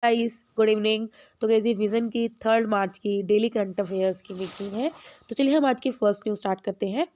Guys good evening. तो guys ये vision की 3 मार्च की डेली करंट अफेयर्स की मीटिंग है। तो चलिए हम आज की फर्स्ट न्यूज़ स्टार्ट करते हैं।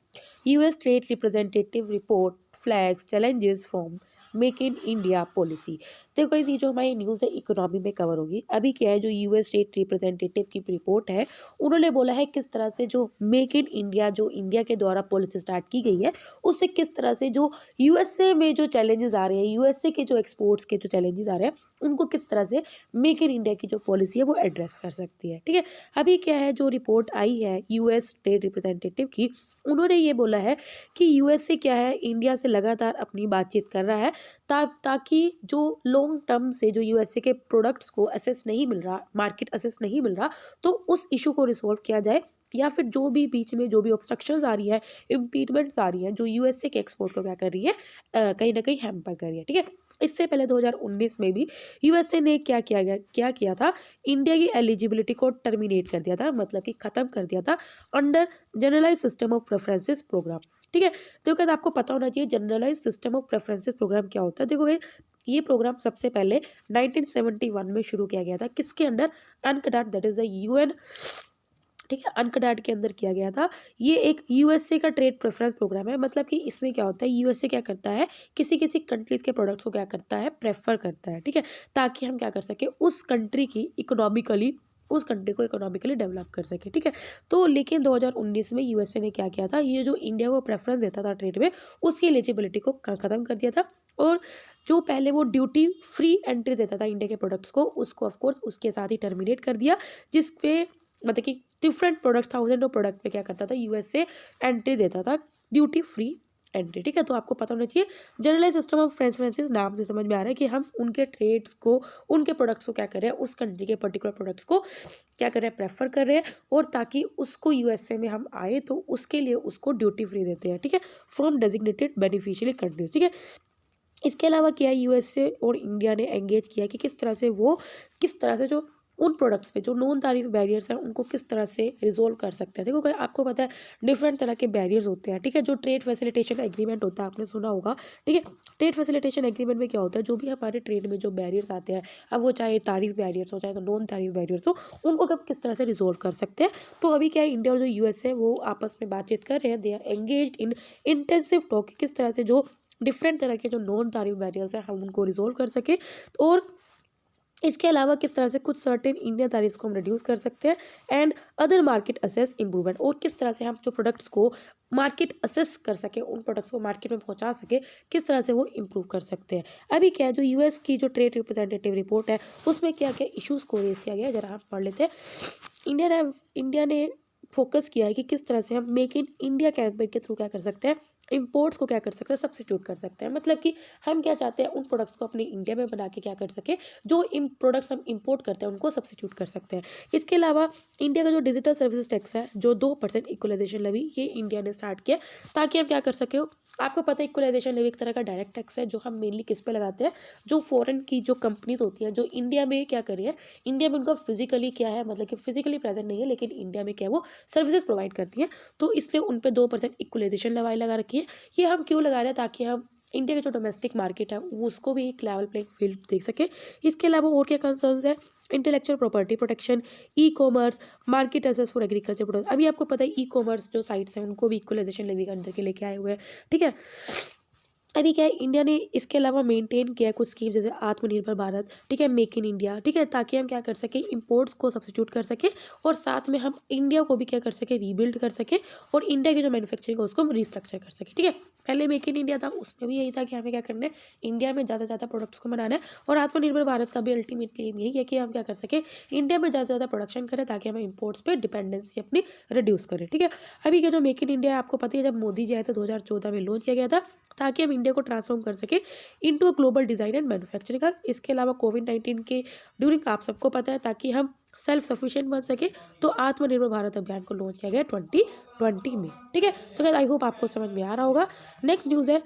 US trade representative report flags challenges from make in India policy. देखो गाइस ये जो हमारी न्यूज़ है इकोनॉमी में कवर होगी। अभी क्या है, जो यूएस ट्रेड रिप्रेजेंटेटिव की रिपोर्ट है, उन्होंने बोला है किस तरह से जो मेक इन इंडिया जो इंडिया के द्वारा पॉलिसी स्टार्ट की गई है, उससे किस तरह से जो यूएसए में जो चैलेंजेस आ रहे हैं, यूएसए के जो एक्सपोर्ट्स के जो चैलेंजेस आ रहे हैं, उनको किस तरह से मेक इन इंडिया की जो पॉलिसी है वो एड्रेस कर सकती है। ठीक है, अभी क्या है, जो रिपोर्ट आई है यूएस ट्रेड रिप्रेजेंटेटिव की, उन्होंने ये बोला है कि यूएसए क्या है, इंडिया से लगातार अपनी बातचीत कर रहा है ताकि जो लॉन्ग टर्म से जो यूएसए के प्रोडक्ट्स को असेस नहीं मिल रहा, मार्केट असेस नहीं मिल रहा, तो उस इशू को रिसोल्व किया जाए, या फिर जो भी बीच में जो भी ऑब्स्ट्रक्शंस आ रही है, इम्पीडमेंट्स आ रही हैं, जो यूएसए के एक्सपोर्ट को क्या कर रही है, कहीं ना कहीं हैम्पर कर रही है। ठीक है, इससे पहले 2019 में भी यूएसए ने क्या किया था, इंडिया की एलिजिबिलिटी को टर्मिनेट कर दिया था, मतलब कि खत्म कर दिया था under generalise system of preferences programme. ठीक है, तो क्या आपको पता होना चाहिए generalise system of preferences programme क्या होता है। देखो भाई, ये प्रोग्राम सबसे पहले 1971 में शुरू किया गया था, किसके under, UNCTAD, that is the UN. ठीक है, अनकडाट के अंदर किया गया था। ये एक यूएसए का ट्रेड प्रेफरेंस प्रोग्राम है, मतलब कि इसमें क्या होता है, यूएसए क्या करता है, किसी किसी कंट्रीज के प्रोडक्ट्स को क्या करता है, प्रेफर करता है। ठीक है, ताकि हम क्या कर सके, उस कंट्री की इकोनॉमिकली, उस कंट्री को इकोनॉमिकली डेवलप कर सके। ठीक है, तो लेकिन 2019 में यूएसए ने क्या किया था, ये जो इंडिया को प्रेफरेंस देता था ट्रेड में, उसकी एलिजिबिलिटी को खत्म कर दिया था। और जो पहले वो ड्यूटी फ्री एंट्री देता था इंडिया के प्रोडक्ट्स को, उसको ऑफकोर्स उसके साथ ही टर्मिनेट कर दिया, जिसपे मतलब कि different product, thousand of product पे क्या करता था, यूएसए एंट्री देता था, ड्यूटी फ्री एंट्री। ठीक है, तो आपको पता होना चाहिए जनरलाइज सिस्टम ऑफ प्रेफरेंसेस, नाम से समझ में आ रहा है कि हम उनके ट्रेड्स को, उनके प्रोडक्ट्स को क्या कर रहे हैं, उस कंट्री के पर्टिकुलर प्रोडक्ट्स को क्या कर रहे हैं, प्रेफर कर रहे हैं, और ताकि उसको यूएसए में हम आए तो उसके लिए उसको ड्यूटी फ्री देते हैं। ठीक है, फ्रॉम डेजिग्नेटेड बेनिफिशियरी कंट्रीज। ठीक है, इसके अलावा क्या है, यूएसए और इंडिया ने एंगेज किया कि किस तरह से जो उन प्रोडक्ट्स पे जो नॉन तारीफ बैरियर्स हैं, उनको किस तरह से रिजोल्व कर सकते हैं। देखो भाई, आपको पता है डिफरेंट तरह के बैरियर्स होते हैं। ठीक है, जो ट्रेड फैसिलिटेशन एग्रीमेंट होता है, आपने सुना होगा। ठीक है, ट्रेड फैसिलिटेशन एग्रीमेंट में क्या होता है, जो भी हमारे ट्रेड में जो बैरियर्स आते हैं, अब वो चाहे तारीफ बैरियर्स हो, चाहे तो नॉन तारीफ बैरियर्स हो, उनको कब किस तरह से रिजोल्व कर सकते हैं। तो अभी क्या है, इंडिया और जो यूएस है वो आपस में बातचीत कर रहे हैं, they are engaged in intensive talk, किस तरह से जो डिफरेंट तरह के जो नॉन तारीफ बैरियर्स हैं हम उनको रिजोल्व कर सके, और इसके अलावा किस तरह से कुछ सर्टेन इंडियन तारीफ को हम रिड्यूस कर सकते हैं, and other market assess improvement, और किस तरह से हम जो प्रोडक्ट्स को मार्केट असेस कर सके, उन प्रोडक्ट्स को मार्केट में पहुंचा सके, किस तरह से वो इम्प्रूव कर सकते हैं। अभी क्या है, जो यूएस की जो ट्रेड रिप्रेजेंटेटिव रिपोर्ट है, उसमें क्या क्या इश्यूज को रेज किया गया है, जरा हम पढ़ लेते हैं। इंडिया ने फोकस किया है कि किस तरह से हम मेक इन इंडिया कैंपेन के थ्रू क्या कर सकते हैं, इंपोर्ट्स को क्या कर सकते हैं, सब्सिट्यूट कर सकते हैं। मतलब कि हम क्या चाहते हैं, उन प्रोडक्ट्स को अपने इंडिया में बना के क्या कर सके, जो इन प्रोडक्ट्स हम इंपोर्ट करते हैं उनको सब्सिट्यूट कर सकते हैं। इसके अलावा इंडिया का जो डिजिटल सर्विसेज टैक्स है, जो 2% इक्वलाइजेशन लेवी, ये इंडिया ने स्टार्ट किया ताकि हम क्या कर सके। आपको पता है इक्वलाइजेशन लेवी एक तरह का डायरेक्ट टैक्स है, जो हम मेनली किस पे लगाते हैं, जो फॉरेन की जो कंपनीज होती हैं, जो इंडिया में क्या कर रही है, इंडिया में उनका फिजिकली क्या है, मतलब कि फिजिकली प्रेजेंट नहीं है, लेकिन इंडिया में क्या है, वो सर्विसेज प्रोवाइड करती है, तो इसलिए उन पे 2% इक्वलाइजेशन लेवी लगा रखी है। ये हम क्यों लगा रहे हैं, ताकि हम इंडिया के जो डोमेस्टिक मार्केट है वो उसको भी एक लेवल प्लेइंग फील्ड देख सके। इसके अलावा और क्या कंसर्न्स है, intellectual property protection, e commerce, market access for agriculture product. अभी आपको पता है ई कॉमर्स जो साइट्स हैं उनको भी इक्वलाइजेशन लेवी के अंदर के लेके आए हुए हैं। ठीक है, अभी क्या है, इंडिया ने इसके अलावा मेंटेन किया है कुछ स्कीम, जैसे आत्मनिर्भर भारत, ठीक है, मेक इन इंडिया। ठीक है, ताकि हम क्या कर सके, इंपोर्ट्स को सब्सिट्यूट कर सके, और साथ में हम इंडिया को भी क्या कर सके, रीबिल्ड कर सके, और इंडिया की जो मैन्युफैक्चरिंग है उसको हम रिस्ट्रक्चर कर सके। ठीक है, पहले मेक इन इंडिया था, उसमें भी यही था कि हमें क्या करना है, इंडिया में ज़्यादा से ज़्यादा प्रोडक्ट्स को बनाना है, और आत्मनिर्भर भारत का भी अल्टीमेटली एम यही है कि हम क्या कर सके, इंडिया में ज़्यादा से ज़्यादा प्रोडक्शन करें, ताकि हम इंपोर्ट्स पे डिपेंडेंसी अपनी रिड्यूस करें। ठीक है, अभी क्या जो मेक इन इंडिया आपको पता है, जब मोदी जी आए थे 2014 में लॉन्च किया गया था, ताकि हम इंडिया को ट्रांसफॉर्म कर सके into a global design and manufacturing hub. इसके अलावा कोविड-19 के ड्यूरिंग आप सबको पता है, ताकि हम सेल्फ सफिशिएंट बन सके, तो आत्मनिर्भर भारत अभियान को लॉन्च किया गया 2020 में। ठीक है, तो गाइस आई होप आपको समझ में आ रहा होगा। नेक्स्ट न्यूज़ है,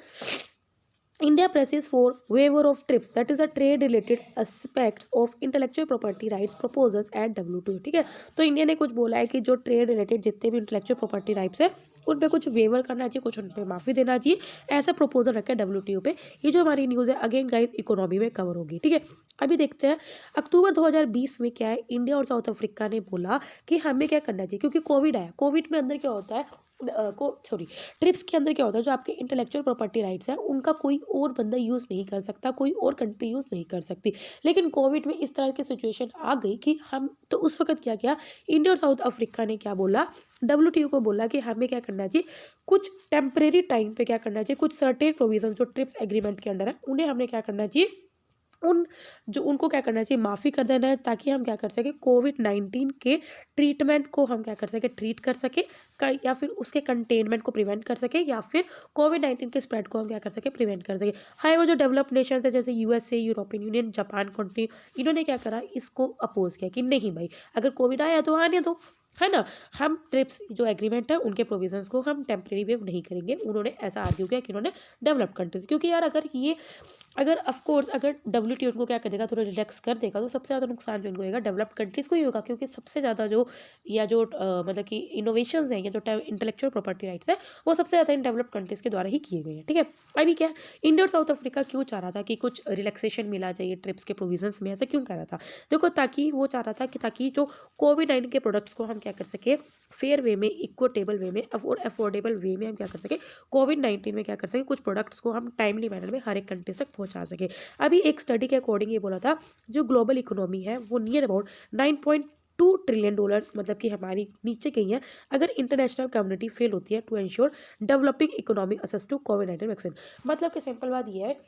India presses for waiver of TRIPS, that is the trade related aspects of intellectual property rights proposals at WTO। ठीक है, तो इंडिया ने कुछ बोला है कि जो ट्रेड रिलेटेड जितने भी इंटेलेक्चुअल प्रॉपर्टी राइट्स है उन पे कुछ वेवर करना चाहिए, कुछ उन पे माफ़ी देना चाहिए, ऐसा प्रपोजल रखा है WTO पे। ये जो हमारी न्यूज़ है अगेन गाइस इकोनॉमी में कवर होगी। ठीक है, अभी देखते हैं अक्टूबर 2020 में क्या है, इंडिया और साउथ अफ्रीका ने बोला कि हमें क्या करना चाहिए, क्योंकि कोविड आया, कोविड में अंदर क्या होता है ट्रिप्स के अंदर क्या होता है, जो आपके इंटेलेक्चुअल प्रॉपर्टी राइट्स हैं उनका कोई और बंदा यूज़ नहीं कर सकता, कोई और कंट्री यूज़ नहीं कर सकती। लेकिन कोविड में इस तरह की सिचुएशन आ गई कि हम तो उस वक्त क्या किया, इंडिया और साउथ अफ्रीका ने क्या बोला, WTO को बोला कि हमें क्या करना चाहिए, कुछ टेम्परेरी टाइम पे क्या करना चाहिए, कुछ सर्टेन प्रोविजन जो ट्रिप्स एग्रीमेंट के अंडर है उन्हें हमने क्या करना चाहिए, उन जो उनको क्या करना चाहिए, माफ़ी कर देना है, ताकि हम क्या कर सकें, कोविड-19 के ट्रीटमेंट को हम क्या कर सकें, ट्रीट कर सकें, या फिर उसके कंटेनमेंट को प्रिवेंट कर सकें, या फिर कोविड-19 के स्प्रेड को हम क्या कर सकें, प्रिवेंट कर सकें। हालांकि जो डेवलप्ड नेशन है जैसे USA, European union, Japan country, इन्होंने क्या करा, इसको अपोज किया कि नहीं भाई, अगर कोविड आया तो आने दो, है ना, हम ट्रिप्स जो एग्रीमेंट है उनके प्रोविजंस को हम टेम्परेरी वेव नहीं करेंगे। उन्होंने ऐसा आर्ग्यू किया कि उन्होंने डेवलप कंट्री, क्योंकि यार अगर ऑफकोर्स अगर WTO उनको क्या करेगा, थोड़ा रिलैक्स कर देगा, तो सबसे ज़्यादा नुकसान जो उनको होगा डेवलप्ड कंट्रीज़ को ही होगा, क्योंकि सबसे ज़्यादा जो या जो मतलब कि इनोवेशंस हैं या जो इंटेलेक्चुअल प्रॉपर्टी राइट्स हैं वो सबसे ज़्यादा इन डेवलप्ड कंट्रीज़ के द्वारा ही किए गए हैं। ठीक है, अभी क्या इंडिया और साउथ अफ्रीका क्यों चाह रहा था कि कुछ रिलैक्सेशन मिला चाहिए ट्रिप्स के प्रोविजंस में, ऐसा क्यों कह रहा था, देखो ताकि वो चाह रहा था कि ताकि जो कोविड-19 के प्रोडक्ट्स को हम क्या कर सके, फेयर वे में, इक्विटेबल वे में, अफोर्डेबल वे में हम क्या कर सके, कोविड-19 में क्या कर सके, कुछ प्रोडक्ट्स को हम टाइमली मैनर में हर एक कंट्रीज तक पहुंचा सके। अभी एक स्टडी के अकॉर्डिंग ये बोला था, जो ग्लोबल इकोनॉमी है वो नियर अबाउट 9.2 ट्रिलियन डॉलर मतलब कि हमारी नीचे गई है, अगर इंटरनेशनल कम्युनिटी फेल होती है to ensure developing economy access to covid vaccine. मतलब कि सिंपल बात ये है,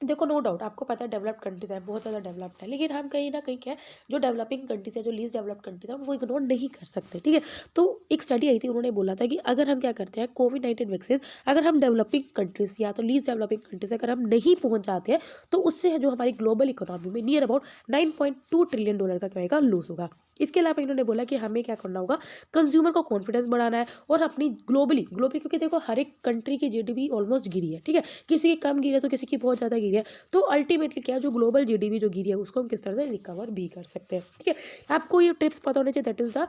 देखो नो डाउट आपको पता है डेवलप्ड कंट्रीज हैं, बहुत ज़्यादा डेवलप्ड है, लेकिन हम कहीं ना कहीं क्या है, जो डेवलपिंग कंट्रीज है, जो लीस्ट डेवलप्ड कंट्रीज है, उनको इग्नोर नहीं कर सकते। ठीक है, तो एक स्टडी आई थी, उन्होंने बोला था कि अगर हम क्या करते हैं, कोविड-19 वैक्सीन अगर हम डेवलपिंग कंट्रीज या तो लीस्ट डेवलपिंग कंट्रीज अगर हम नहीं पहुंच जाते हैं, तो उससे जो हमारी ग्लोबल इकोनॉमी में नियर अबाउट 9.2 ट्रिलियन डॉलर का क्या होगा, लॉस होगा। इसके अलावा इन्होंने बोला कि हमें क्या करना होगा, कंज्यूमर को कॉन्फिडेंस बढ़ाना है, और अपनी ग्लोबली ग्लोबली क्योंकि देखो हर एक कंट्री की GDP ऑलमोस्ट गिरी है। ठीक है, किसी की कम गिरी है तो किसी की बहुत ज़्यादा गिरी है, तो अल्टीमेटली क्या है, जो ग्लोबल GDP जो गिरी है उसको हम किस तरह से रिकवर भी कर सकते हैं। ठीक है, आपको ये टिप्स पता होने चाहिए, दैट इज़ द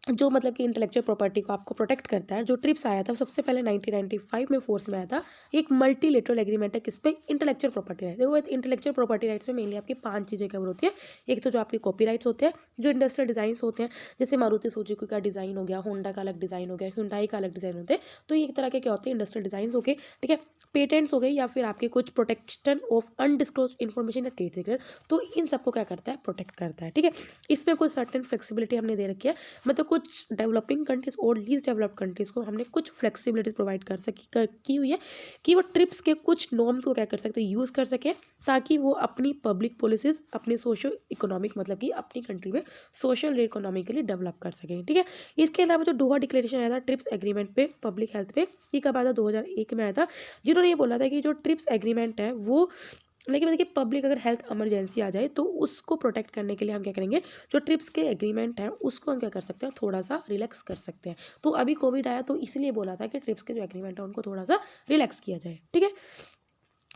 जो मतलब कि इंटेलेक्चुअल प्रॉपर्टी को आपको प्रोटेक्ट करता है। जो ट्रिप्स आया था सबसे पहले 1995 में फोर्स में आया था, एक मल्टीलेटरल एग्रीमेंट है किस पे, इंटेलेक्चुअल प्रॉपर्टी राइट। देखो इंटेलेक्चुअल प्रॉपर्टी राइट्स में मेनली आपकी 5 चीज़ें कवर होती है। एक तो जो आपके कॉपी राइट्स होते हैं, जो इंडस्ट्रियल डिज़ाइंस होते हैं, जैसे मारुति सुजुकी का डिज़ाइन हो गया, होंडा का अलग डिज़ाइन हो गया, हुंडई का अलग डिज़ाइन होते हैं, तो ये एक तरह के क्या होते हैं, इंडस्ट्रियल डिज़ाइन हो गए। ठीक है, पेटेंट्स हो गए, या फिर आपके कुछ प्रोटेक्शन ऑफ अनडिस्क्लोज इन्फॉर्मेशन या ट्रेड सीक्रेट, तो इन सबको क्या करता है, प्रोटेक्ट करता है। ठीक है, इसमें कुछ सर्टेन फ्लेक्सिबिलिटी हमने दे रखी है, मतलब कुछ डेवलपिंग कंट्रीज और लीस्ट डेवलप्ड कंट्रीज को हमने कुछ फ्लेक्सिबिलिटी प्रोवाइड की हुई है कि वो ट्रिप्स के कुछ नॉर्म्स को क्या कर सकते हैं, यूज़ कर सकें, ताकि वो अपनी पब्लिक पॉलिसीज अपने सोशो इकोनॉमिक मतलब कि अपनी कंट्री में सोशल इकोनॉमिकली डेवलप कर सकें। ठीक है, इसके अलावा जो दोहा डिक्लेरेशन आया था ट्रिप्स एग्रीमेंट पे पब्लिक हेल्थ पे, ये कब आया था, 2001 में आया था, जिन्होंने ये बोला था कि जो ट्रिप्स एग्रीमेंट है वो, लेकिन देखिए पब्लिक अगर हेल्थ इमरजेंसी आ जाए तो उसको प्रोटेक्ट करने के लिए हम क्या करेंगे, जो ट्रिप्स के एग्रीमेंट हैं उसको हम क्या कर सकते हैं, थोड़ा सा रिलैक्स कर सकते हैं। तो अभी कोविड आया तो इसलिए बोला था कि ट्रिप्स के जो एग्रीमेंट है उनको थोड़ा सा रिलैक्स किया जाए। ठीक है,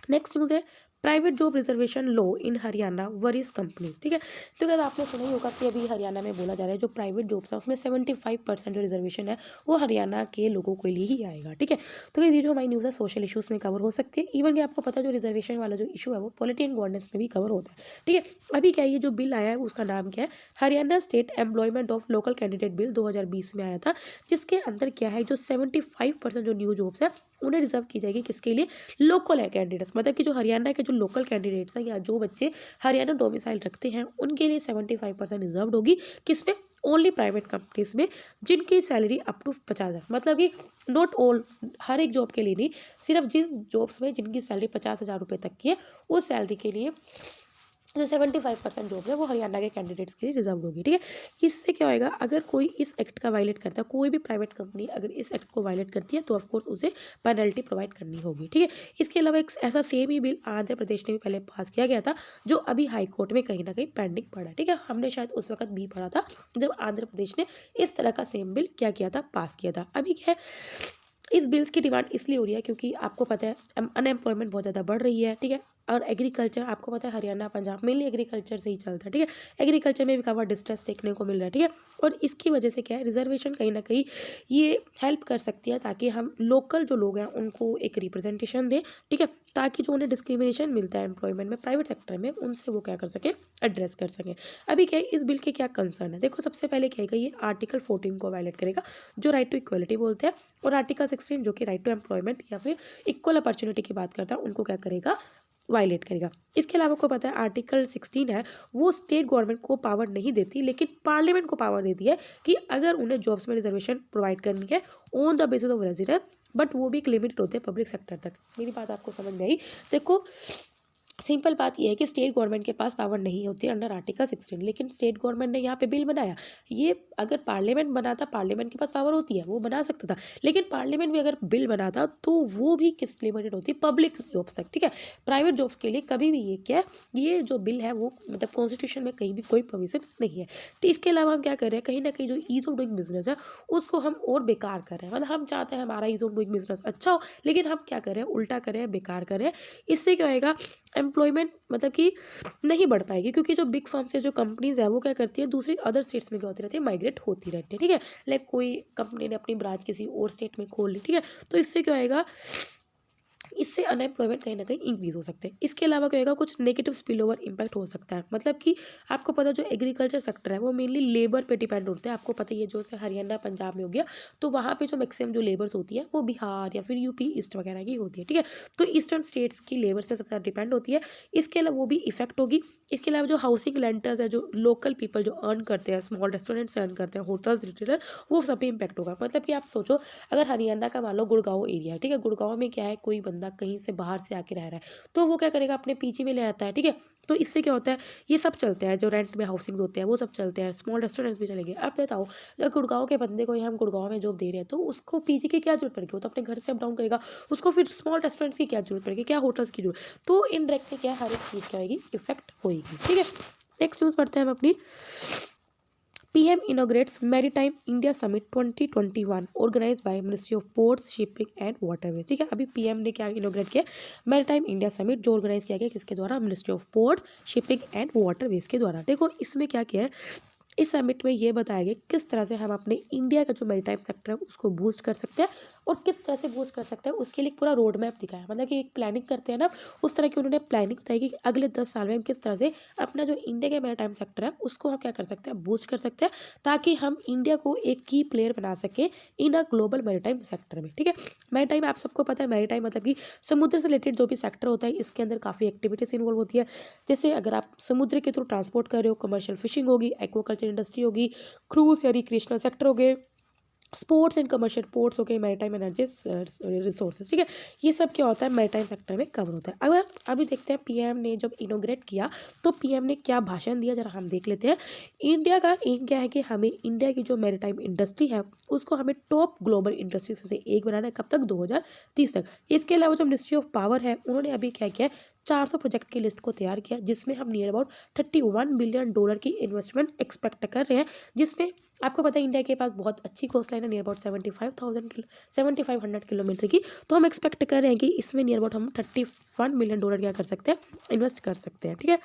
नेक्स्ट न्यूज़ है प्राइवेट जॉब रिजर्वेशन लो इन हरियाणा वरीज कंपनीज। ठीक है, तो क्या आपने सुना ही होगा कि अभी हरियाणा में बोला जा रहा है जो प्राइवेट जॉब्स है उसमें 75% जो रिजर्वेशन है वो हरियाणा के लोगों के लिए ही आएगा। ठीक है, तो ये जो हमारी न्यूज़ है सोशल इशूज़ में कवर हो सकती है, इवन कि आपको पता है जो रिजर्वेशन वाला जो इशू है वो पॉलिटी एंड गवर्नेंस में भी कवर होता है। ठीक है, अभी क्या है, ये जो बिल आया है उसका नाम क्या है, Haryana state employment of local candidate bill 2020 में आया था, जिसके अंदर क्या है, जो 75% जो न्यू जॉब्स है उन्हें रिजर्व की जाएगी, किसके लिए, लोकल कैंडिडेट्स, मतलब कि जो हरियाणा के जो लोकल कैंडिडेट्स हैं या जो बच्चे हरियाणा डोमिसाइल रखते हैं उनके लिए 75% रिजर्व होगी, किस पे, ओनली प्राइवेट कंपनीज में, जिनकी सैलरी अप टू 50,000, मतलब कि नॉट ऑल, हर एक जॉब के लिए नहीं, सिर्फ जिन जॉब्स में जिनकी सैलरी 50,000 रुपये तक की है उस सैलरी के लिए जो 75% जॉब है वो हरियाणा के कैंडिडेट्स के लिए रिजर्व होगी। ठीक है, इससे क्या होएगा, अगर कोई इस एक्ट का वायलेट करता है, कोई भी प्राइवेट कंपनी अगर इस एक्ट को वायलेट करती है तो ऑफकोर्स उसे पेनल्टी प्रोवाइड करनी होगी। ठीक है, इसके अलावा एक ऐसा सेम ही बिल आंध्र प्रदेश ने भी पहले पास किया गया था, जो अभी हाई कोर्ट में कहीं ना कहीं पेंडिंग पड़ा। ठीक है, हमने शायद उस वक्त भी पढ़ा था जब आंध्र प्रदेश ने इस तरह का सेम बिल क्या किया था, पास किया था। अभी क्या है, इस बिल्स की डिमांड इसलिए हो रही है क्योंकि आपको पता है अनएम्प्लॉयमेंट बहुत ज़्यादा बढ़ रही है, ठीक है। और एग्रीकल्चर आपको पता है हरियाणा पंजाब मेनली एग्रीकल्चर से ही चलता है, ठीक है। एग्रीकल्चर में भी काफ़ी डिस्ट्रेस देखने को मिल रहा है, ठीक है। और इसकी वजह से क्या है, रिजर्वेशन कहीं ना कहीं ये हेल्प कर सकती है ताकि हम लोकल जो लोग हैं उनको एक रिप्रेजेंटेशन दें, ठीक है, ताकि जो उन्हें डिस्क्रिमिनेशन मिलता है एम्प्लॉयमेंट में प्राइवेट सेक्टर में उनसे वो क्या कर सकें, एड्रेस कर सकें। अभी क्या है, इस बिल के क्या कंसर्न है, देखो सबसे पहले क्या है, ये आर्टिकल 14 को वायलेट करेगा जो राइट टू इक्वलिटी बोलते हैं, और आर्टिकल 16 जो कि राइट टू एम्प्लॉयमेंट या फिर इक्वल अपॉर्चुनिटी की बात करता है उनको क्या करेगा, वायलेट करेगा। इसके अलावा आपको पता है आर्टिकल 16 है वो स्टेट गवर्नमेंट को पावर नहीं देती लेकिन पार्लियामेंट को पावर देती है कि अगर उन्हें जॉब्स में रिजर्वेशन प्रोवाइड करनी है on the basis of residence, but वो भी एक लिमिटेड होते हैं पब्लिक सेक्टर तक। मेरी बात आपको समझ में आई। देखो सिंपल बात यह है कि स्टेट गवर्नमेंट के पास पावर नहीं होती अंडर आर्टिकल 16, लेकिन स्टेट गवर्नमेंट ने यहाँ पे बिल बनाया। ये अगर पार्लियामेंट बनाता, पार्लियामेंट के पास पावर होती है, वो बना सकता था, लेकिन पार्लियामेंट भी अगर बिल बनाता तो वो भी किस लिमिटेड होती, पब्लिक जॉब्स तक, ठीक है। प्राइवेट जॉब्स के लिए कभी भी ये क्या है, ये जो बिल है वो मतलब कॉन्स्टिट्यूशन में कहीं भी कोई प्रोविजन नहीं है। तो इसके अलावा हम क्या कर रहे हैं, कहीं ना कहीं जो ईज ऑफ डूइंग बिजनेस है उसको हम और बेकार कर रहे हैं। मतलब हम चाहते हैं हमारा ईज ऑफ डूइंग बिजनेस अच्छा हो, लेकिन हम क्या कर रहे हैं, उल्टा कर रहे हैं, बेकार कर रहे हैं। इससे क्या होएगा, एम्प्लॉयमेंट मतलब कि नहीं बढ़ पाएगी, क्योंकि जो बिग फर्म से जो कंपनीज है वो क्या करती है, दूसरी अदर स्टेट्स में क्या होती रहती है, माइग्रेट होती रहती है, ठीक है। लाइक कोई कंपनी ने अपनी ब्रांच किसी और स्टेट में खोल ली, ठीक है, तो इससे क्या होएगा, इससे अनएम्प्लॉयमेंट कहीं ना कहीं इंक्रीज हो सकते हैं। इसके अलावा क्या होगा, कुछ नेगेटिव स्पिल ओवर इम्पैक्ट हो सकता है। मतलब कि आपको पता जो एग्रीकल्चर सेक्टर है वो मेनली लेबर पे डिपेंड होते हैं। आपको पता ही है जो से हरियाणा पंजाब में हो गया, तो वहाँ पे जो मैक्सिमम जो लेबर्स होती है वो बिहार या फिर यूपी ईस्ट वगैरह की होती है, ठीक है। तो ईस्टर्न स्टेट्स की लेबर से सबसे ज़्यादा डिपेंड होती है। इसके अलावा वो भी इफेक्ट होगी। इसके अलावा जो हाउसिंग रेंटर्स है, जो लोकल पीपल जो अर्न करते हैं, स्मॉल रेस्टोरेंट से अर्न करते हैं, होटल्स, रिटेलर, वो सब पे इम्पैक्ट होगा। मतलब कि आप सोचो अगर हरियाणा का मान लो गुड़गांव एरिया है, ठीक है, गुड़गांव में क्या है, कोई बंदा कहीं से बाहर से आके रह रहा है तो वो क्या करेगा, अपने पीजी में ले आता है, ठीक है। तो इससे क्या होता है, ये सब चलते हैं, जो रेंट में हाउसिंग होते हैं वो सब चलते हैं, स्मॉल रेस्टोरेंट्स भी चलेंगे। अब बताओ अगर गुड़गांव के बंदे को हम गुड़गांव में जॉब दे रहे हैं तो उसको पीजी की क्या जरूरत पड़ेगी, वो तो अपने घर से अप डाउन करेगा, उसको फिर स्मॉल रेस्टोरेंट्स की क्या जरूरत पड़ेगी, क्या होटल्स की जरूरत। तो इनडायरेक्टली क्या हर एक चीज़ क्या होगी, इफेक्ट होगी, ठीक है। नेक्स्ट न्यूज़ पढ़ते हैं हम अपनी। PM inaugurates Maritime India Summit 2021 organise by Ministry of Ports, Shipping and Waterways, ठीक है। अभी पीएम ने क्या इनॉग्रेट किया, मैरीटाइम इंडिया समिट, जो ऑर्गेनाइज किया गया किसके द्वारा, Ministry of Ports, Shipping and Waterways के द्वारा। देखो इसमें क्या किया है, इस समिट में ये बताया गया किस तरह से हम अपने इंडिया का जो मैरीटाइम सेक्टर है उसको बूस्ट कर सकते हैं, और किस तरह से बूस्ट कर सकते हैं उसके लिए पूरा रोड मैप दिखाया। मतलब कि एक प्लानिंग करते हैं ना, उस तरह की उन्होंने प्लानिंग बताई कि अगले 10 साल में हम किस तरह से अपना जो इंडिया का मैरीटाइम सेक्टर है उसको हम क्या कर सकते हैं, बूस्ट कर सकते हैं, ताकि हम इंडिया को एक की प्लेयर बना सकें इन अ ग्लोबल मैरीटाइम सेक्टर में, ठीक है। मैरीटाइम आप सबको पता है, मैरीटाइम मतलब कि समुद्र से रिलेटेड जो भी सेक्टर होता है इसके अंदर काफ़ी एक्टिविटीज इन्वॉल्व होती है। जैसे अगर आप समुद्र के थ्रू ट्रांसपोर्ट कर रहे हो, कमर्शियल फिशिंग होगी, एक्वाकल्चर इंडस्ट्री होगी, क्रूज या रिक्रिएशनल सेक्टर हो गए, स्पोर्ट्स एंड कमर्शियल पोर्ट्स हो गए, मैरीटाइम एनर्जी रिसोर्सेज, ठीक है। ये सब क्या होता है, मैरीटाइम सेक्टर में कवर होता है। अगर अभी देखते हैं पीएम ने जब इनोग्रेट किया तो पीएम ने क्या भाषण दिया, जरा हम देख लेते हैं। इंडिया का एम क्या है कि हमें इंडिया की जो मैरीटाइम इंडस्ट्री है उसको हमें टॉप ग्लोबल इंडस्ट्री से एक बनाना है, कब तक, 2030 तक। इसके अलावा जो मिनिस्ट्री ऑफ पावर है उन्होंने अभी क्या किया, 400 प्रोजेक्ट की लिस्ट को तैयार किया, जिसमें हम नियर अबाउट $31 बिलियन की इन्वेस्टमेंट एक्सपेक्ट कर रहे हैं। जिसमें आपको पता है इंडिया के पास बहुत अच्छी कोस्ट लाइन है, नियर अबाउट 7500 किलोमीटर की। तो हम एक्सपेक्ट कर रहे हैं कि इसमें नियर अबाउट हम $31 बिलियन क्या कर सकते हैं, इन्वेस्ट कर सकते हैं, ठीक है।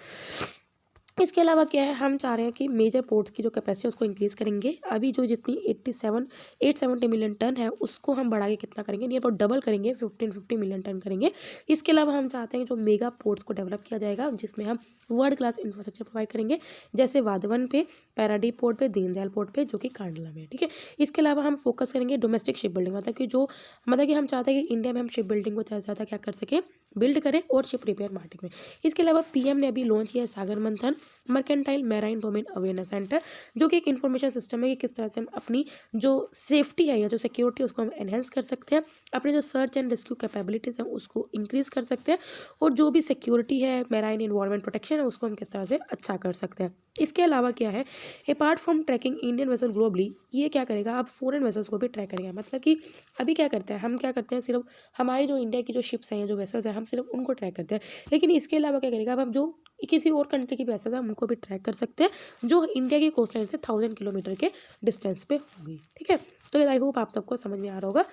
इसके अलावा क्या है, हम चाह रहे हैं कि मेजर पोर्ट्स की जो कैपेसिटी है उसको इंक्रीज़ करेंगे। अभी जो जितनी 870 मिलियन टन है उसको हम बढ़ा के कितना करेंगे, नियर अबाउट डबल करेंगे, 1550 मिलियन टन करेंगे। इसके अलावा हम चाहते हैं कि जो मेगा पोर्ट्स को डेवलप किया जाएगा जिसमें हम वर्ल्ड क्लास इंफ्रास्ट्रक्चर प्रोवाइड करेंगे, जैसे वाधवन पे, पैराडीप पोर्ट पे, दीनदयाल पोर्ट पे जो कि कांडला में है, ठीक है। इसके अलावा हम फोकस करेंगे डोमेस्टिक शिप बिल्डिंग, मतलब कि हम चाहते हैं कि इंडिया में हम शिप बिल्डिंग को ज़्यादा से ज़्यादा क्या कर सकें, बिल्ड करें, और शिप रिपेयर मार्केट में। इसके अलावा पीएम ने अभी लॉन्च किया है सागर मंथन mercantile marine domain awareness centre, जो कि एक इन्फॉर्मेशन सिस्टम है कि किस तरह से हम अपनी जो सेफ्टी है या जो सिक्योरिटी है उसको हम एनहेंस कर सकते हैं, अपने जो सर्च एंड रेस्क्यू कैपेबिलिटीज़ हैं उसको इंक्रीज़ कर सकते हैं, और जो भी सिक्योरिटी है, मैराइन इन्वायरमेंट प्रोटेक्शन ना उसको हम किस तरह से अच्छा कर सकते हैं। इसके अलावा क्या है, apart from tracking Indian vessel globally, ये क्या करेगा, आप फॉरेन वेसल्स को भी ट्रैक करेगा। मतलब कि अभी क्या करते हैं, हम क्या करते हैं, सिर्फ हमारी जो इंडिया की जो शिप्स हैं, जो वेसल्स हैं, हम सिर्फ उनको ट्रैक करते हैं। लेकिन इसके अलावा क्या करेगा, अब हम जो किसी और कंट्री की वेसल्स हैं उनको भी ट्रैक कर सकते हैं जो इंडिया की कोस्ट लाइन से 1000 किलोमीटर के डिस्टेंस पे होगी। ठीक है, तो आई होप आप सबको समझ में आ रहा होगा।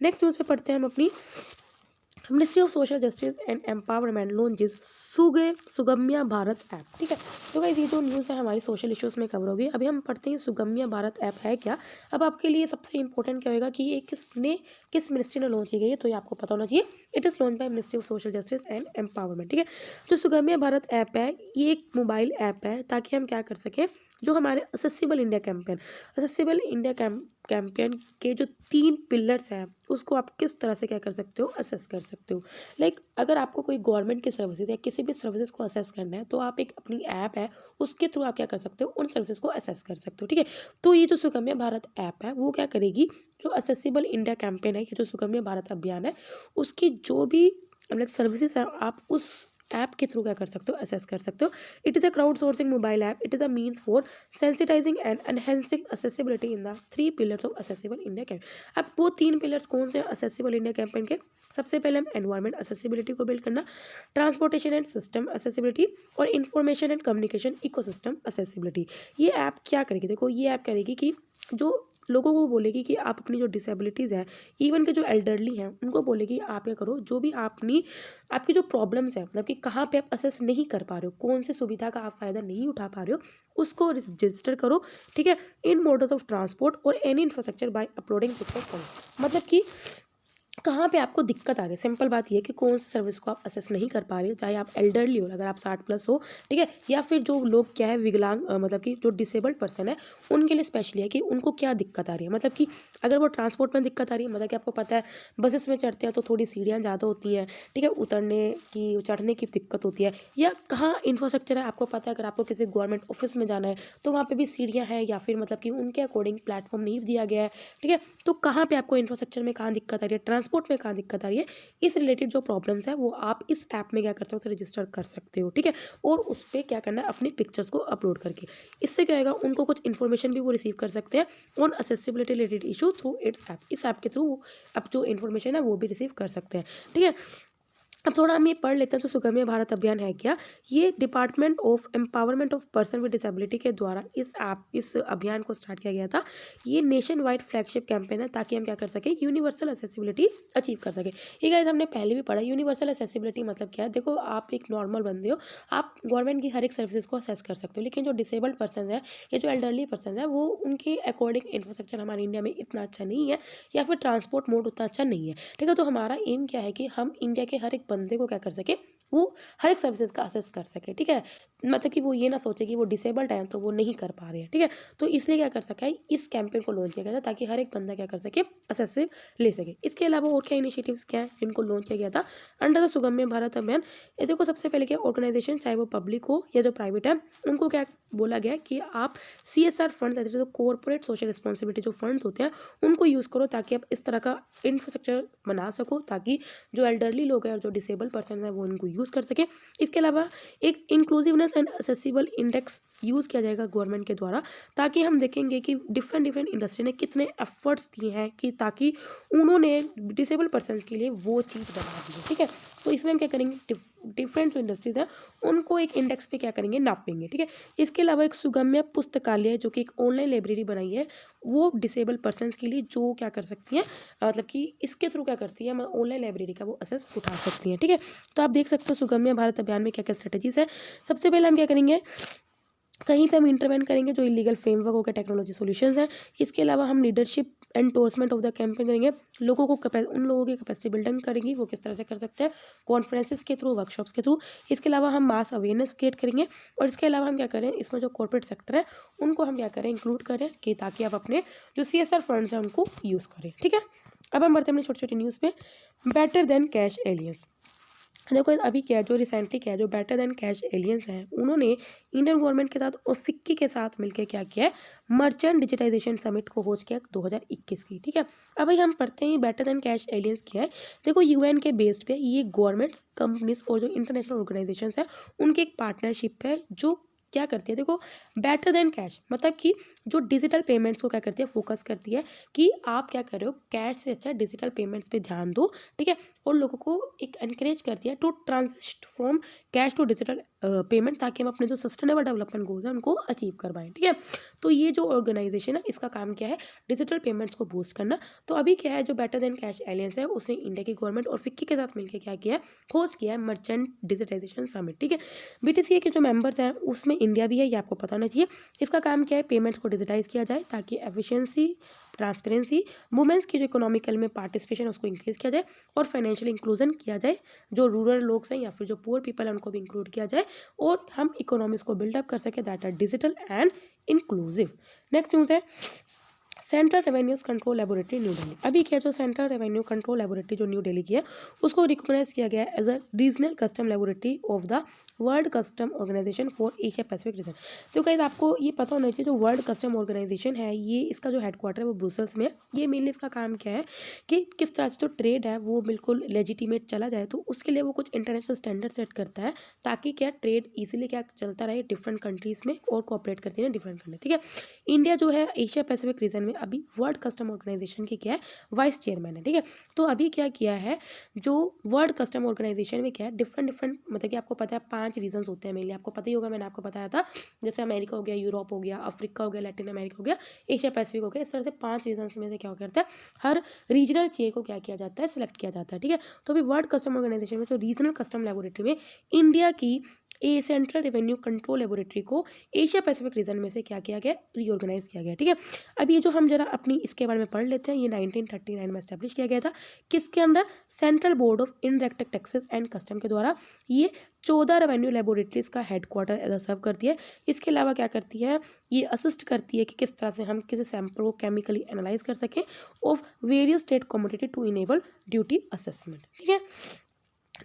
नेक्स्ट न्यूज़ पे पढ़ते हैं हम अपनी। Ministry of social justice and empowerment launches Sugamya Bharat app. ठीक है, तो गाइस ये जो न्यूज़ है हमारी सोशल इश्यूज़ में कवर होगी। अभी हम पढ़ते हैं सुगम्या भारत ऐप है क्या। अब आपके लिए सबसे इंपॉर्टेंट क्या होगा कि ये किस मिनिस्ट्री ने लॉन्च की गई है, तो ये आपको पता होना चाहिए। It is launch by Ministry of social justice and empowerment. ठीक है, तो सुगम्या भारत ऐप है, ये एक मोबाइल ऐप है ताकि हम क्या कर सकें, जो हमारे असेसिबल इंडिया कैंपेन के जो 3 पिलर्स हैं उसको आप किस तरह से क्या कर सकते हो, असेस कर सकते हो। लाइक अगर आपको कोई गवर्नमेंट की सर्विसेज या किसी भी सर्विसेज को असेस करना है तो आप एक अपनी ऐप है उसके थ्रू आप क्या कर सकते हो, उन सर्विसेज को असेस कर सकते हो। ठीक है, तो ये जो सुगम्या भारत ऐप है वो क्या करेगी, जो असेसिबल इंडिया कैंपेन है, ये जो सुगम्या भारत अभियान है, उसकी जो भी मतलब सर्विसेज है आप उस ऐप के थ्रू क्या कर सकते हो, असेस कर सकते हो। It is a crowd sourcing mobile app, it is a means for sensitising and enhancing accessibility in the 3 pillars of accessible India campaign. अब वो 3 पिलर्स कौन से असेसिबल इंडिया कैंपेन के, सबसे पहले हम एनवायरमेंट असेसिबिलिटी को बिल्ड करना, ट्रांसपोर्टेशन एंड सिस्टम असेसिबिलिटी और information and communication ecosystem accessibility. ये ऐप क्या करेगी, देखो ये ऐप करेगी कि जो लोगों को बोलेगी कि आप अपनी जो डिसेबिलिटीज़ है, इवन के जो एल्डरली हैं उनको बोलेगी आप क्या करो, जो भी आपकी जो प्रॉब्लम्स है, मतलब कि कहाँ पे आप असेस नहीं कर पा रहे हो, कौन सी सुविधा का आप फ़ायदा नहीं उठा पा रहे हो, उसको रजिस्टर करो। ठीक है, इन मोड्स ऑफ ट्रांसपोर्ट और any infrastructure by uploading picture. मतलब कि कहाँ पे आपको दिक्कत आ रही है, सिंपल बात ये है कि कौन सी सर्विस को आप असेस नहीं कर पा रहे हो, चाहे आप एल्डरली हो, अगर आप 60+ हो, ठीक है, या फिर जो लोग क्या है विकलांग, मतलब कि जो डिसेबल्ड पर्सन है उनके लिए स्पेशली है कि उनको क्या दिक्कत आ रही है। मतलब कि अगर वो ट्रांसपोर्ट में दिक्कत आ रही है, मतलब कि आपको पता है बसेस में चढ़ते हैं तो थोड़ी सीढ़ियाँ ज़्यादा होती हैं, ठीक है, उतरने की चढ़ने की दिक्कत होती है, या कहाँ इंफ्रास्ट्रक्चर है आपको पता है, अगर आपको किसी गवर्नमेंट ऑफिस में जाना है तो वहाँ पर भी सीढ़ियाँ हैं या फिर मतलब कि उनके अकॉर्डिंग प्लेटफॉर्म नहीं दिया गया है। ठीक है, तो कहाँ पर आपको इंफ्रास्ट्रक्चर में कहाँ दिक्कत आ रही है, ट्रांसपोर्ट में कहाँ दिक्कत आ रही है, इस रिलेटेड जो प्रॉब्लम्स है वो आप इस ऐप में क्या कर सकते हो, रजिस्टर कर सकते हो। ठीक है, और उस पर क्या करना है, अपनी पिक्चर्स को अपलोड करके, इससे क्या होगा, उनको कुछ इन्फॉर्मेशन भी वो रिसीव कर सकते हैं on accessibility related issue through its app. इस ऐप के थ्रू अब जो इन्फॉर्मेशन है वो भी रिसीव कर सकते हैं। ठीक है, अब थोड़ा हम ये पढ़ लेते हैं तो सुगम्य भारत अभियान है क्या। ये department of empowerment of person with disability के द्वारा इस अभियान को स्टार्ट किया गया था। ये नेशन वाइड फ्लैगशिप कैंपेन है ताकि हम क्या कर सके, यूनिवर्सल असेसिबिलिटी अचीव कर सके। ये गाइस हमने पहले भी पढ़ा, यूनिवर्सल असेसिबिलिटी मतलब क्या है। देखो आप एक नॉर्मल बंदे हो, आप गवर्नमेंट की हर एक सर्विसेज को असेस कर सकते हो, लेकिन जो डिसेबल्ड पर्सन है या जो एल्डरली पर्सन है वो उनके अकॉर्डिंग इंफ्रास्ट्रक्चर हमारे इंडिया में इतना अच्छा नहीं है या फिर ट्रांसपोर्ट मोड उतना अच्छा नहीं है। ठीक है, तो हमारा एम क्या है कि हम इंडिया के हर एक बंदे को क्या कर सके, वो हर एक सर्विसेज का असेस कर सके। ठीक है, मतलब कि वो ये ना सोचे कि वो डिसेबल्ड है तो वो नहीं कर पा रहे हैं। ठीक है, तो इसलिए क्या कर सका है, इस कैंपेन को लॉन्च किया गया था ताकि हर एक बंदा क्या कर सके, असेसिव ले सके। इसके अलावा और क्या इनिशिएटिव्स क्या है जिनको लॉन्च किया गया था अंडर द सुगम्य भारत अभियान। ये देखो सबसे पहले क्या, ऑर्गेनाइजेशन चाहे वो पब्लिक हो या जो प्राइवेट है उनको क्या बोला गया कि आप CSR फंड, जो कॉर्पोरेट सोशल रिस्पॉन्सिबिलिटी जो फंड होते हैं उनको यूज़ करो ताकि आप इस तरह का इंफ्रास्ट्रक्चर बना सको ताकि जो एल्डरली लोग हैं और जो डिसेबल पर्सन है वो उनको यूज़ कर सके। इसके अलावा एक inclusiveness and accessible index use किया जाएगा गवर्नमेंट के द्वारा, ताकि हम देखेंगे कि डिफरेंट इंडस्ट्री ने कितने एफर्ट्स दिए हैं कि ताकि उन्होंने डिसेबल पर्सन के लिए वो चीज़ बना दी है। ठीक है, तो इसमें हम क्या करेंगे, डिफरेंट जो इंडस्ट्रीज है उनको एक इंडेक्स पे क्या करेंगे, नापेंगे। ठीक है, इसके अलावा एक सुगम्य पुस्तकालय जो कि एक ऑनलाइन लाइब्रेरी बनाई है वो डिसेबल पर्सनस के लिए, जो क्या कर सकती हैं, मतलब कि इसके थ्रू क्या करती है, हम ऑनलाइन लाइब्रेरी का वो असेस उठा सकती हैं। ठीक है, तो आप देख सकते हो सुगम्य भारत अभियान में क्या क्या स्ट्रेटजीज है। सबसे पहले हम क्या करेंगे, कहीं पे हम इंटरवेंट करेंगे जो इलीगल फ्रेमवर्क हो गया, टेक्नोलॉजी सॉल्यूशंस हैं। इसके अलावा हम leadership endorsement of the campaign करेंगे, लोगों को उन लोगों की कैपेसिटी बिल्डिंग करेंगी, वो किस तरह से कर सकते हैं, कॉन्फ्रेंसेस के थ्रू, वर्कशॉप्स के थ्रू। इसके अलावा हम मास अवेयरनेस क्रिएट करेंगे, और इसके अलावा हम क्या करें, इसमें जो कॉर्पोरेट सेक्टर है उनको हम क्या करें, इंक्लूड करें कि ताकि आप अपने जो CSR फंड्स हैं उनको यूज़ करें। ठीक है, अब हम बढ़ते हैं अपनी छोटी छोटी न्यूज़ पे। बेटर देन कैश एलियंस, देखो अभी क्या है, जो रिसेंटली क्या है, जो बेटर देन कैश एलियंस हैं उन्होंने इंडियन गवर्नमेंट के साथ और फिक्की के साथ मिलकर क्या किया है, मर्चेंट डिजिटाइजेशन समिट को होस्ट किया 2021 की। ठीक है, अब भाई हम पढ़ते हैं बेटर देन कैश एलियंस क्या है। देखो यूएन के बेस्ड पे ये गवर्नमेंट्स, कंपनीज और जो इंटरनेशनल ऑर्गेनाइजेशन है उनकी एक पार्टनरशिप है जो क्या करती है, देखो बेटर देन कैश मतलब कि जो डिजिटल पेमेंट्स को क्या करती है, फोकस करती है कि आप क्या कर रहे हो, कैश से अच्छा डिजिटल पेमेंट्स पे ध्यान दो। ठीक है, और लोगों को एक एनकरेज करती है to transit from cash to digital payment, ताकि हम अपने जो सस्टेनेबल डेवलपमेंट गोल्स हैं उनको अचीव कर पाएँ। ठीक है, तो ये जो ऑर्गेनाइजेशन है इसका काम क्या है, डिजिटल पेमेंट्स को बूस्ट करना। तो अभी क्या है, जो बेटर देन कैश एलियंस है उसने इंडिया की गवर्नमेंट और फिक्की के साथ मिलकर क्या किया है, होस्ट किया है मर्चेंट डिजिटाइजेशन समिट। ठीक है, बीटीसीए के जो मेंबर्स हैं उसमें इंडिया भी है, ये आपको पता होना चाहिए। इसका काम क्या है, पेमेंट्स को डिजिटाइज किया जाए ताकि एफिशिएंसी, ट्रांसपेरेंसी, वुमेंस की जो इकोनॉमिकल में पार्टिसिपेशन है उसको इंक्रीज किया जाए और फाइनेंशियल इंक्लूजन किया जाए, जो रूरल लोग हैं या फिर जो पुअर पीपल हैं उनको भी इंक्लूड किया जाए और हम इकोनॉमीज को बिल्डअप कर सके that are digital and inclusive. Next news है central revenues control laboratory new Delhi. अभी क्या, जो सेंट्रल रेवेन्यू कंट्रोल लेबोरेटरी जो न्यू दिल्ली की है उसको रिकॉग्नाइज किया गया है as a regional custom laboratory of the world custom organisation for Asia Pacific region. तो गाइस आपको ये पता होना चाहिए, जो वर्ल्ड कस्टम ऑर्गेनाइजेशन है ये इसका जो हेडक्वार्टर है वो ब्रुसेल्स में है। ये मेनली इसका काम क्या है कि किस तरह से जो ट्रेड है वो बिल्कुल लेजिटिमेट चला जाए, तो उसके लिए वो कुछ इंटरनेशनल स्टैंडर्ड सेट करता है ताकि क्या ट्रेड इजीली क्या चलता रहे डिफरेंट कंट्रीज में और कोऑपरेट करती है डिफरेंट कंट्री। ठीक है, इंडिया जो है एशिया पैसिफिक रीजन में अभी वर्ल्ड कस्टम ऑर्गेनाइजेशन की क्या है, वाइस चेयरमैन है। ठीक है, तो अभी क्या किया है, जो वर्ल्ड कस्टम ऑर्गेनाइजेशन में क्या है, डिफरेंट डिफरेंट मतलब कि आपको पता है 5 रीजन्स होते हैं मेनली, आपको पता ही होगा, मैंने आपको बताया था, जैसे अमेरिका हो गया, यूरोप हो गया, अफ्रीका हो गया, लैटिन अमेरिका हो गया, एशिया पैसिफिक हो गया। इस तरह से 5 रीजन्स में से क्या करता है, हर रीजनल चेयर को क्या किया जाता है, सिलेक्ट किया जाता है। ठीक है, तो अभी वर्ल्ड कस्टम ऑर्गेनाइजेशन में जो रीजनल कस्टम लेबोरेटरी में इंडिया की ए सेंट्रल रेवेन्यू कंट्रोल लेबोरेटरी को एशिया पैसिफिक रीजन में से क्या किया गया, रीऑर्गेनाइज किया गया। ठीक है, अब ये जो हम जरा अपनी इसके बारे में पढ़ लेते हैं, ये 1939 में एस्टेब्लिश किया गया था, किसके अंदर, central board of indirect taxes and custom के द्वारा। ये 14 रेवेन्यू लेबोरेटरीज का हेडक्वार्टर एज सर्व करती है। इसके अलावा क्या करती है, ये असिस्ट करती है कि किस तरह से हम किसी सैंपल को केमिकली एनालाइज कर सकें of various state commodity to enable duty assessment. ठीक है,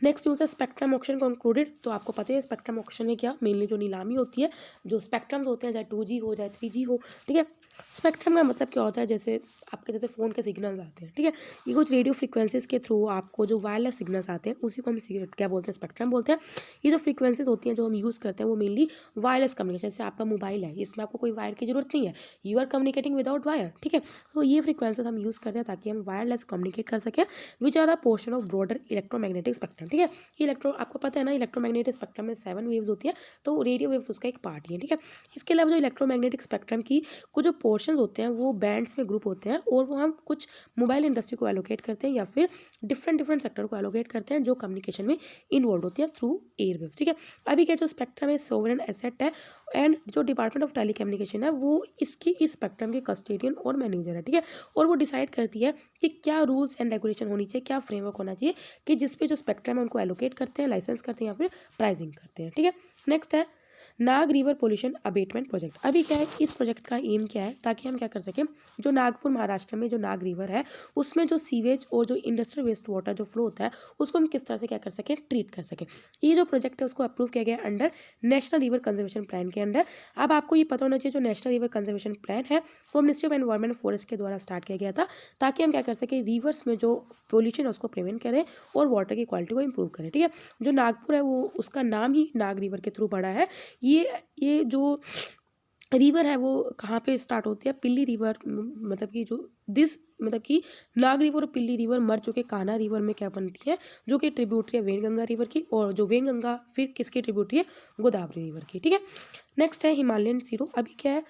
नेक्स्ट न्यूज़ है स्पेक्ट्रम ऑक्शन कंक्लूडेड। तो आपको पता है स्पेक्ट्रम ऑक्शन में क्या मेनली जो नीलामी होती है, जो स्पेक्ट्रम्स होते हैं, चाहे 2G हो चाहे 3G हो। ठीक है, स्पेक्ट्रम का मतलब क्या होता है, जैसे आपके जैसे फ़ोन के सिग्नल्स आते हैं। ठीक है, ये कुछ रेडियो फ्रिक्वेंसीज के थ्रू आपको जो वायरलेस सिग्नल्स आते हैं उसी को हम क्या बोलते हैं, स्पेक्ट्रम बोलते हैं। ये जो फ्रिक्वेंसीज होती हैं जो हम यूज़ करते हैं वो मेनली वायरलेस कम्युनिकेशन, जैसे आपका मोबाइल है इसमें आपको कोई वायर की जरूरत नहीं है, you are communicating without wire. ठीक है, तो ये फ्रिक्वेंसीज हम यूज़ करते हैं ताकि हम वायरलेस कम्युनिकेट कर सकें, which are a portion of broader electromagnetic spectrum. ठीक है, ये आपको पता है ना, इलेक्ट्रोमैग्नेटिक स्पेक्ट्रम में 7 वेव्स होती है, तो रेडियो वेव्स उसका एक पार्ट ही है। ठीक है, इसके अलावा जो इलेक्ट्रोमैग्नेटिक स्पेक्ट्रम की कुछ जो पोर्शन होते हैं वो बैंड्स में ग्रुप होते हैं और वो हम कुछ मोबाइल इंडस्ट्री को एलोकेट करते हैं या फिर डिफरेंट डिफरेंट सेक्टर को एलोकेट करते हैं जो कम्युनिकेशन में इन्वॉल्व होती है थ्रू एयरवेव्स। ठीक है, अभी क्या जो स्पेक्ट्रम है सोवरेन एसेट है एंड जो डिपार्टमेंट ऑफ टेली कम्युनिकेशन है वो इसकी इस स्पेक्ट्रम के कस्टोडियन और मैनेजर है। ठीक है, और वो डिसाइड करती है कि क्या रूल्स एंड रेगुलेशन होनी चाहिए, क्या फ्रेमवर्क होना चाहिए कि जिसपे जो स्पेक्ट्रम है उनको एलोकेट करते हैं, लाइसेंस करते हैं या फिर प्राइसिंग करते हैं। ठीक है, नेक्स्ट है नाग रिवर पोल्यूशन अबेटमेंट प्रोजेक्ट। अभी क्या है, इस प्रोजेक्ट का एम क्या है, ताकि हम क्या कर सकें, जो नागपुर महाराष्ट्र में जो नाग रिवर है उसमें जो सीवेज और जो इंडस्ट्रियल वेस्ट वाटर जो फ्लो होता है उसको हम किस तरह से क्या कर सकें, ट्रीट कर सकें। ये जो प्रोजेक्ट है उसको अप्रूव किया गया under national river conservation plan के अंदर। अब आपको ये पता होना चाहिए, जो नेशनल रिवर कंजर्वेशन प्लान है वो मिनिस्ट्री ऑफ एनवायरमेंट फॉरेस्ट के द्वारा स्टार्ट किया गया था, ताकि हम क्या कर सकें, रिवर्स में जो पोल्यूशन है उसको प्रिवेंट करें और वाटर की क्वालिटी को इम्प्रूव करें। ठीक है, जो नागपुर है वो उसका नाम ही नाग रिवर के थ्रू पड़ा है। ये जो रिवर है वो कहाँ पे स्टार्ट होती है, पिल्ली रिवर, मतलब कि जो दिस मतलब कि नाग रिवर और पिल्ली रिवर मर चुके कान्हा रिवर में क्या बनती है, जो कि ट्रिब्यूटरी है वेनगंगा रिवर की, और जो वेनगंगा फिर किसकी ट्रिब्यूटरी है, गोदावरी रिवर की। ठीक है, नेक्स्ट है हिमालयन सीरो। अभी क्या है,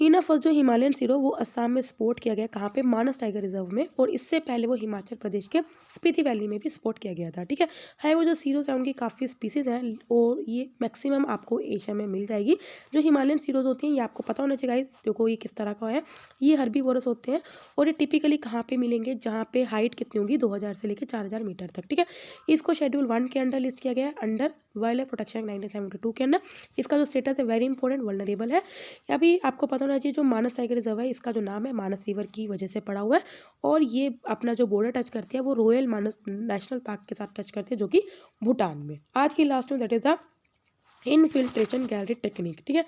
हीना फर्स्ट जो हिमालयन सीरो वो असम में स्पोर्ट किया गया, कहाँ पे, मानस टाइगर रिजर्व में, और इससे पहले वो हिमाचल प्रदेश के स्पीति वैली में भी स्पोर्ट किया गया था। ठीक है वो जो सीरोज है उनकी काफ़ी स्पीसीज हैं और ये मैक्सिमम आपको एशिया में मिल जाएगी। जो हिमालयन सीरोज होती हैं ये आपको पता होना चाहिए गाइस, देखो ये किस तरह का है, ये हर्बीवोरस होते हैं और ये टिपिकली कहाँ पे मिलेंगे, जहाँ पे हाइट कितनी होगी 2000 से लेकर 4000 मीटर तक। ठीक है, इसको शेड्यूल 1 के अंडर लिस्ट किया गया है, अंडर वाइल्ड लाइफ प्रोटेक्शन 1972 के अंदर। इसका जो स्टेटस है वेरी इंपॉर्टेंट वल्नरेबल है। अभी आपको पता होना चाहिए जो मानस टाइगर रिजर्व है, इसका जो नाम है मानस रिवर की वजह से पड़ा हुआ है, और ये अपना जो बॉर्डर टच करती है वो रॉयल मानस नेशनल पार्क के साथ टच करती है, जो कि भूटान में। आज की लास्ट में that is the infiltration gallery technique. ठीक है,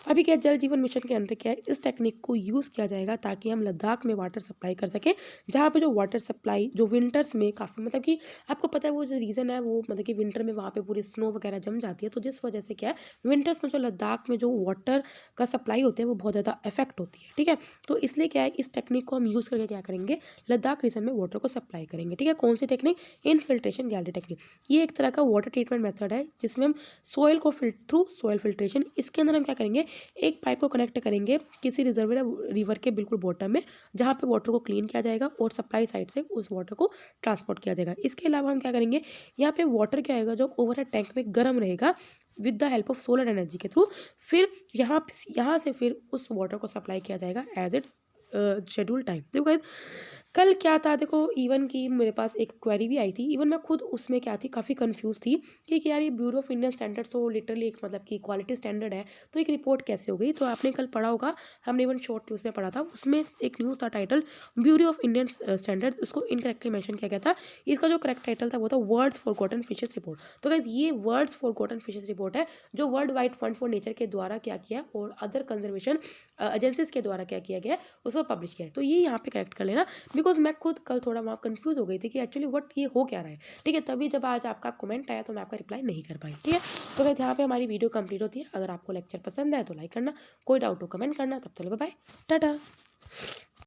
अभी क्या जल जीवन मिशन के अंदर क्या है, इस टेक्निक को यूज़ किया जाएगा ताकि हम लद्दाख में वाटर सप्लाई कर सकें, जहाँ पे जो वाटर सप्लाई जो विंटर्स में काफ़ी मतलब कि आपको पता है वो जो रीज़न है वो मतलब कि विंटर में वहाँ पे पूरी स्नो वगैरह जम जाती है, तो जिस वजह से क्या है विंटर्स में जो लद्दाख में जो वाटर का सप्लाई होता है वो बहुत ज़्यादा इफेक्ट होती है। ठीक है, तो इसलिए क्या है इस टेक्निक को हम यूज़ करके क्या करेंगे, लद्दाख रीजन में वाटर को सप्लाई करेंगे। ठीक है, कौन सी टेक्निक, इनफिल्ट्रेशन गैलरी टेक्निक। ये एक तरह का वाटर ट्रीटमेंट मेथड है जिसमें हम सॉइल को थ्रू सॉइल फिल्ट्रेशन, इसके अंदर हम क्या करेंगे, एक पाइप को कनेक्ट करेंगे किसी रिजर्वर रिवर के बिल्कुल बॉटम में, जहाँ पे वाटर को क्लीन किया जाएगा और सप्लाई साइड से उस वाटर को ट्रांसपोर्ट किया जाएगा। इसके अलावा हम क्या करेंगे, यहाँ पे वाटर क्या आएगा जो ओवरहेड टैंक में गर्म रहेगा with the help of solar energy के थ्रू, फिर यहाँ से फिर उस वाटर को सप्लाई किया जाएगा एज इट्स शेड्यूल टाइम। देखो गाइस कल क्या था, देखो इवन की मेरे पास एक क्वेरी भी आई थी, इवन मैं खुद उसमें क्या थी काफ़ी कंफ्यूज थी कि यार ये ब्यूरो ऑफ इंडियन स्टैंडर्ड्स तो लिटरली एक मतलब कि क्वालिटी स्टैंडर्ड है, तो एक रिपोर्ट कैसे हो गई। तो आपने कल पढ़ा होगा, हमने इवन शॉर्ट न्यूज़ में पढ़ा था, उसमें एक न्यूज़ था title bureau of Indian standards, उसको इनकरेक्टली मेंशन किया गया था। इसका जो करेक्ट टाइटल था वो था words for cotton fishes report. तो गाइस ये words for cotton fishes report है जो world wide fund for nature के द्वारा क्या किया और अदर कंजर्वेशन एजेंसीज के द्वारा क्या किया गया है उसको पब्लिश किया है। तो ये यहाँ पे करेक्ट कर लेना, बिकॉज मैं खुद कल थोड़ा वहाँ कंफ्यूज हो गई थी कि एक्चुअली व्हाट ये हो क्या रहा है। ठीक है, तभी जब आज आपका कमेंट आया तो मैं आपका रिप्लाई नहीं कर पाई। ठीक है, तो गाइस यहाँ पे हमारी वीडियो कंप्लीट होती है। अगर आपको लेक्चर पसंद आए तो लाइक करना, कोई डाउट हो कमेंट करना, तब तक बाय बाय टाटा।